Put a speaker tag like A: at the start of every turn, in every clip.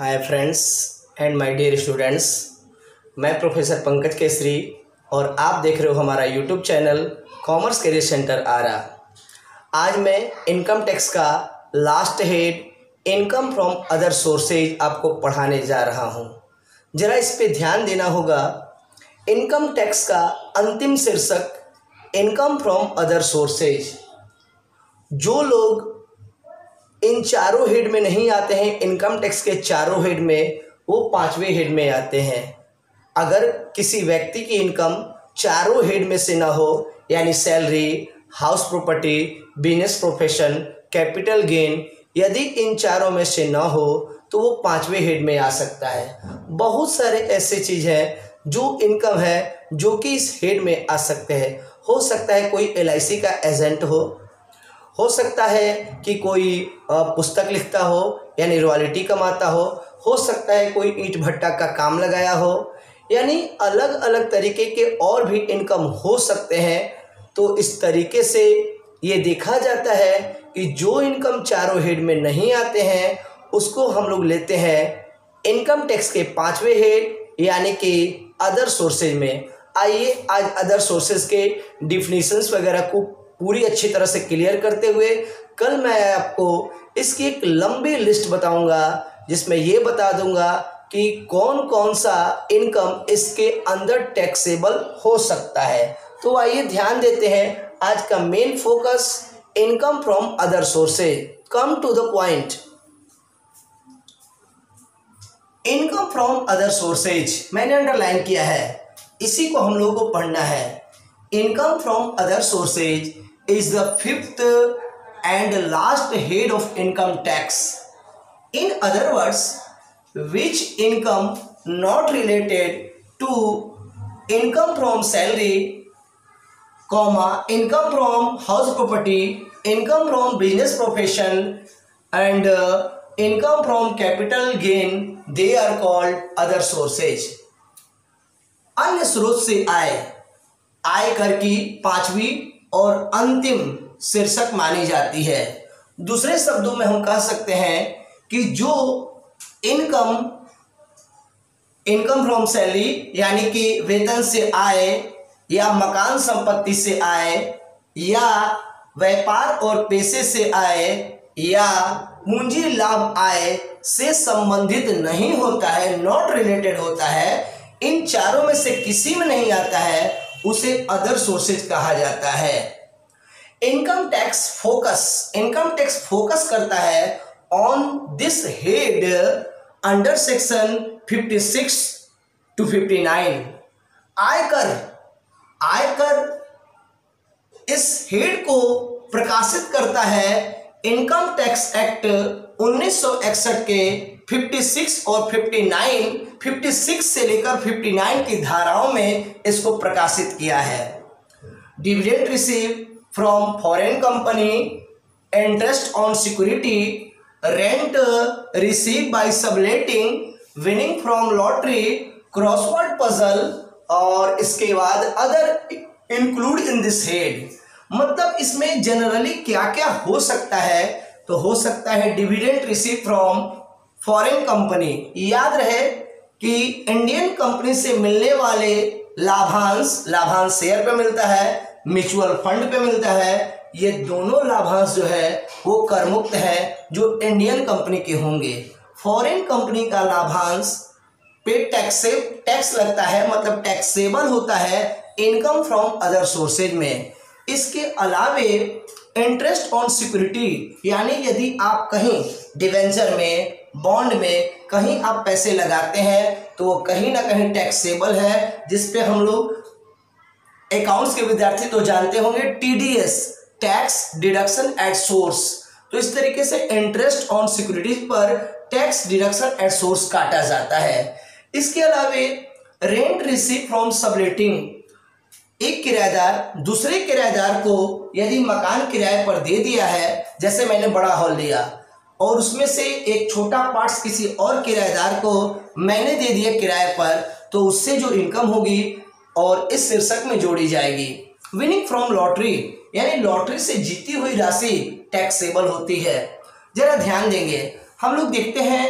A: Hi friends and my dear students, मैं professor Pankaj Kesari और आप देख रहे हो हमारा YouTube channel commerce career centre Ara. आज मैं इनकम टैक्स का last head income from other sources आपको पढ़ाने जा रहा हूँ। ज़रा इस पे ध्यान देना होगा। इनकम टैक्स का अंतिम शीर्षक इनकम फ्रॉम अदर सोर्सेज। जो लोग इन चारों हेड में नहीं आते हैं, इनकम टैक्स के चारों हेड में, वो पांचवें हेड में आते हैं। अगर किसी व्यक्ति की इनकम चारों हेड में से ना हो, यानी salary, house property, business profession, capital gain, यदि इन चारों में से ना हो तो वो पांचवें हेड में आ सकता है। बहुत सारे ऐसे चीज़ हैं जो इनकम है जो कि इस हेड में आ सकते हैं। हो सकता है कोई LIC का एजेंट हो सकता है कि कोई पुस्तक लिखता हो यानी रॉयल्टी कमाता हो सकता है कोई ईंट भट्टा का काम लगाया हो, यानी अलग अलग तरीके के और भी इनकम हो सकते हैं। तो इस तरीके से ये देखा जाता है कि जो इनकम चारों हेड में नहीं आते हैं उसको हम लोग लेते हैं इनकम टैक्स के पांचवें हेड यानी कि अदर सोर्सेज में। आइए आज अदर सोर्सेज के डिफिनीशंस वगैरह को पूरी अच्छी तरह से क्लियर करते हुए कल मैं आपको इसकी एक लंबी लिस्ट बताऊंगा, जिसमें ये बता दूंगा कि कौन कौन सा इनकम इसके अंदर टैक्सेबल हो सकता है। तो आइए ध्यान देते हैं। आज का main focus income from other sources. Come to the point. Income from other sources मैंने अंडरलाइन किया है, इसी को हम लोगों को पढ़ना है। Income from other sources is the fifth and last head of income tax. In other words, which income not related to income from salary, income from house property, income from business profession and income from capital gain, they are called other sources. अन्य स्रोत से आय कर की पांचवी और अंतिम शीर्षक मानी जाती है। दूसरे शब्दों में हम कह सकते हैं कि जो इनकम फ्रॉम सैलरी यानी कि वेतन से आय या मकान संपत्ति से आय या व्यापार और पेशे से आय या पूंजी लाभ आय से संबंधित नहीं होता है, नॉट रिलेटेड होता है, इन चारों में से किसी में नहीं आता है, उसे अदर सोर्सेज कहा जाता है। इनकम टैक्स फोकस करता है on this head under section 56 to 59। आयकर इस हेड को प्रकाशित करता है इनकम टैक्स एक्ट 1961 के 56 और 56 से लेकर 59 की धाराओं में इसको प्रकाशित किया है। Dividend receive from foreign company, interest on security, rent receive by subletting, winning from lottery, crossword puzzle और इसके बाद other include in this head. मतलब इसमें जनरली क्या क्या हो सकता है, तो हो सकता है dividend receive from foreign company. याद रहे कि इंडियन कंपनी से मिलने वाले लाभांश शेयर पे मिलता है, म्यूचुअल फंड पे मिलता है। ये दोनों लाभांश जो है वो कर मुक्त है जो इंडियन कंपनी के होंगे। फॉरेन कंपनी का लाभांश पे टैक्स लगता है, मतलब टैक्सेबल होता है इनकम फ्रॉम अदर सोर्सेज में। इसके अलावे इंटरेस्ट ऑन सिक्योरिटी, यानी यदि आप कहीं डिवेंचर में, बॉन्ड में कहीं आप पैसे लगाते हैं तो वो कहीं ना कहीं टैक्सेबल है, जिसपे हम लोग अकाउंट्स के विद्यार्थी तो जानते होंगे, TDS, tax deduction at source. तो इस तरीके से इंटरेस्ट ऑन सिक्योरिटीज पर टैक्स डिडक्शन एट सोर्स काटा जाता है। इसके अलावे रेंट रिसीव फ्रॉम सबलेटिंग, एक किराएदार दूसरे किराएदार को यदि मकान किराए पर दे दिया है, जैसे मैंने बड़ा हॉल लिया और उसमें से एक छोटा पार्ट्स किसी और किराएदार को मैंने दे दिया किराए पर, तो उससे जो इनकम होगी और इस शीर्षक में जोड़ी जाएगी। विनिंग फ्रॉम लॉटरी, यानी लॉटरी से जीती हुई राशि टैक्सेबल होती है। जरा ध्यान देंगे, हम लोग देखते हैं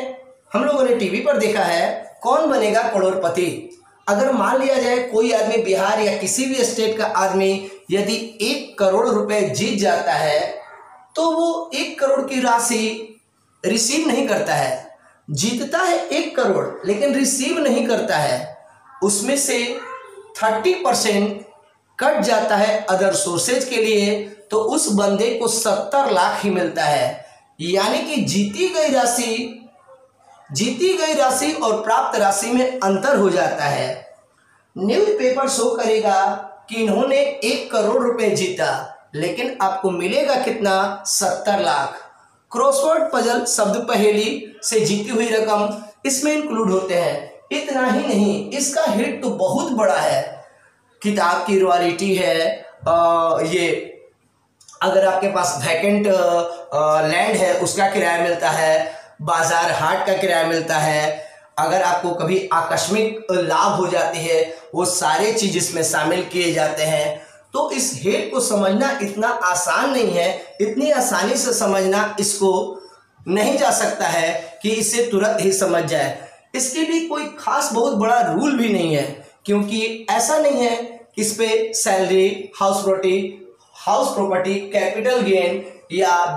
A: हम लोगों ने टीवी पर देखा है कौन बनेगा करोड़पति। अगर मान लिया जाए कोई आदमी बिहार या किसी भी स्टेट का आदमी यदि 1 करोड़ रुपए जीत जाता है तो वो 1 करोड़ की राशि रिसीव नहीं करता है। जीतता है 1 करोड़ लेकिन रिसीव नहीं करता है। उसमें से 30% कट जाता है अदर सोर्सेज के लिए, तो उस बंदे को 70 लाख ही मिलता है। यानी कि जीती गई राशि और प्राप्त राशि में अंतर हो जाता है। न्यूज़पेपर शो करेगा कि इन्होंने 1 करोड़ रुपए जीता, लेकिन आपको मिलेगा कितना? 70 लाख। क्रॉसवर्ड पजल शब्द पहेली से जीती हुई रकम इसमें इंक्लूड होते हैं। इतना ही नहीं, इसका हिट तो बहुत बड़ा है। किताब की रॉयल्टी है, ये अगर आपके पास वैकेंट लैंड है उसका किराया मिलता है, बाजार हाट का किराया मिलता है, अगर आपको कभी आकस्मिक लाभ हो जाती है वो सारे चीज इसमें शामिल किए जाते हैं। तो इस हेड को समझना इतना आसान नहीं है, इतनी आसानी से समझना इसको नहीं जा सकता है कि इसे तुरंत ही समझ जाए। इसके लिए कोई खास बहुत बड़ा रूल भी नहीं है, क्योंकि ऐसा नहीं है कि इस पे salary, house property, capital gain या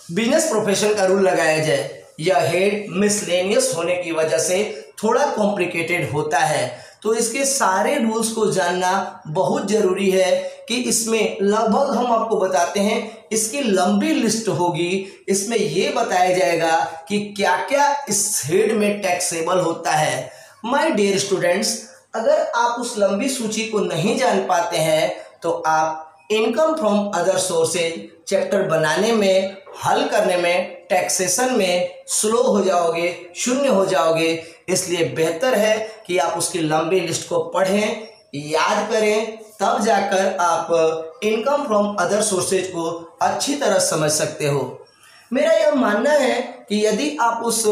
A: बिजनेस प्रोफेशन का रूल लगाया जाए। यह हेड मिसलेनियस होने की वजह से थोड़ा कॉम्प्लिकेटेड होता है, तो इसके सारे रूल्स को जानना बहुत जरूरी है कि इसमें लगभग हम आपको बताते हैं, इसकी लंबी लिस्ट होगी। इसमें यह बताया जाएगा कि क्या क्या इस हेड में टैक्सेबल होता है। माय डियर स्टूडेंट्स, अगर आप उस लंबी सूची को नहीं जान पाते हैं तो आप income from other sources chapter बनाने में, हल करने में, टैक्सेशन में स्लो हो जाओगे, शून्य हो जाओगे। इसलिए बेहतर है कि आप उसकी लंबी लिस्ट को पढ़ें, याद करें, तब जाकर आप इनकम फ्रॉम अदर सोर्सेज को अच्छी तरह समझ सकते हो। मेरा यह मानना है कि यदि आप उस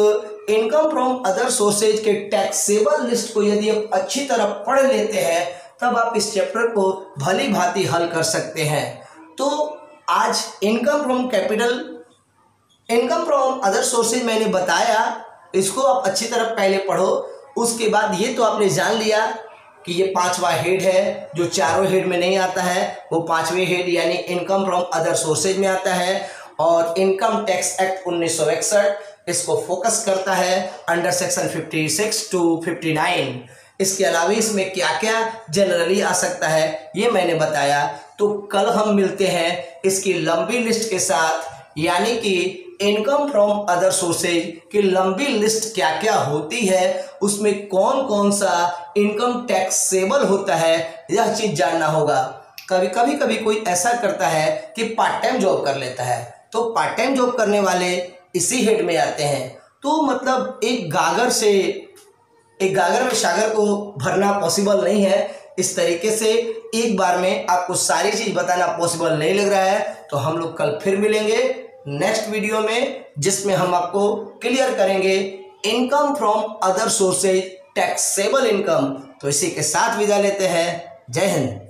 A: इनकम फ्रॉम अदर सोर्सेज के टैक्सेबल लिस्ट को यदि आप अच्छी तरह पढ़ लेते हैं तब आप इस चैप्टर को भली भांति हल कर सकते हैं। तो आज इनकम फ्रॉम अदर सोर्सेज मैंने बताया, इसको आप अच्छी तरह पहले पढ़ो। उसके बाद ये तो आपने जान लिया कि ये 5वां हेड है, जो चारों हेड में नहीं आता है, वो 5वें हेड यानी इनकम फ्रॉम अदर सोर्सेज में आता है। और इनकम टैक्स एक्ट 1961 इसको फोकस करता है अंडर सेक्शन 56 टू 59। इसके अलावा इसमें क्या क्या जनरली आ सकता है ये मैंने बताया। तो कल हम मिलते हैं इसकी लंबी लिस्ट के साथ, यानी कि इनकम फ्रॉम अदर सोर्सेज की लंबी लिस्ट क्या क्या होती है, उसमें कौन कौन सा इनकम टैक्सेबल होता है, यह चीज जानना होगा। कभी कभी ऐसा करता है कि पार्ट टाइम जॉब कर लेता है, तो पार्ट टाइम जॉब करने वाले इसी हेड में आते हैं। तो मतलब एक गागर में सागर को भरना पॉसिबल नहीं है। इस तरीके से एक बार में आपको सारी चीज बताना पॉसिबल नहीं लग रहा है, तो हम लोग कल फिर मिलेंगे नेक्स्ट वीडियो में, जिसमें हम आपको क्लियर करेंगे income from other sources taxable income. तो इसी के साथ विदा लेते हैं। जय हिंद।